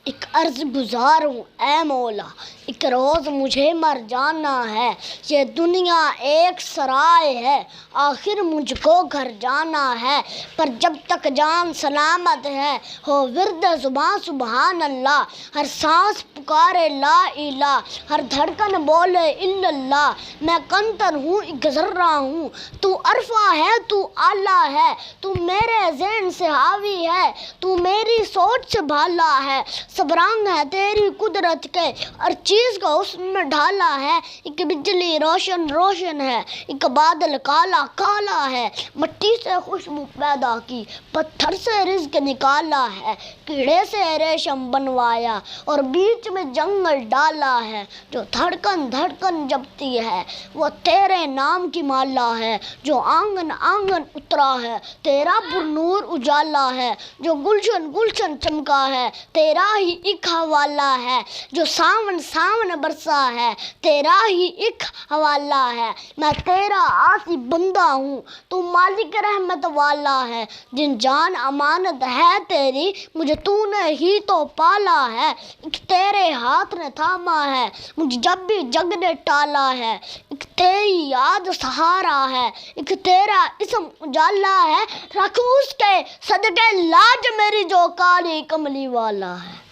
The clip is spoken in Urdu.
ایک عرض گزار ہوں اے مولا، ایک روز مجھے مر جانا ہے۔ یہ دنیا ایک سرائے ہے، آخر مجھ کو گھر جانا ہے۔ پر جب تک جان سلامت ہے، ہو ورد زباں سبحان اللہ۔ ہر سانس پکارے لا الہ، ہر دھڑکن بولے الا اللہ۔ میں کنتر ہوں ایک ذرہ ہوں، تو عرفہ ہے تو اعلیٰ ہے۔ تو میرے ذہن سے حاوی ہے، تو میری سوچ سے بھالا ہے۔ سب رنگ ہے تیری قدرت کے، ہر چیز کو اس میں ڈھالا ہے۔ ایک بجلی روشن روشن ہے، ایک بادل کالا کالا ہے۔ مٹی سے خوشبو پیدا کی، پتھر سے رزق نکالا ہے۔ کیڑے سے ریشم بنوایا اور بیچ میں جنگل ڈالا ہے۔ جو دھڑکن دھڑکن جپتی ہے وہ تیرے نام کی مالا ہے۔ جو آنگن آنگن اترا ہے تیرا پر نور اجالا ہے۔ جو گلشن گلشن چمکا ہے تیرا ہی ایک حوالہ ہے۔ جو ساون ساون برسا ہے تیرا ہی ایک حوالہ ہے۔ میں تیرا عاصی بندہ ہوں، تو مالک رحمت والا ہے۔ جن جان امانت ہے تیری، مجھے تو نے ہی تو پالا ہے۔ ایک تیرے ہاتھ نے تھاما ہے مجھے جب بھی جگ نے ٹالا ہے۔ ایک تیری یاد سہارا ہے، ایک تیرا اسم اجالا ہے۔ رکھ اس کے صدقے لاج میری جو کالی کملی والا ہے۔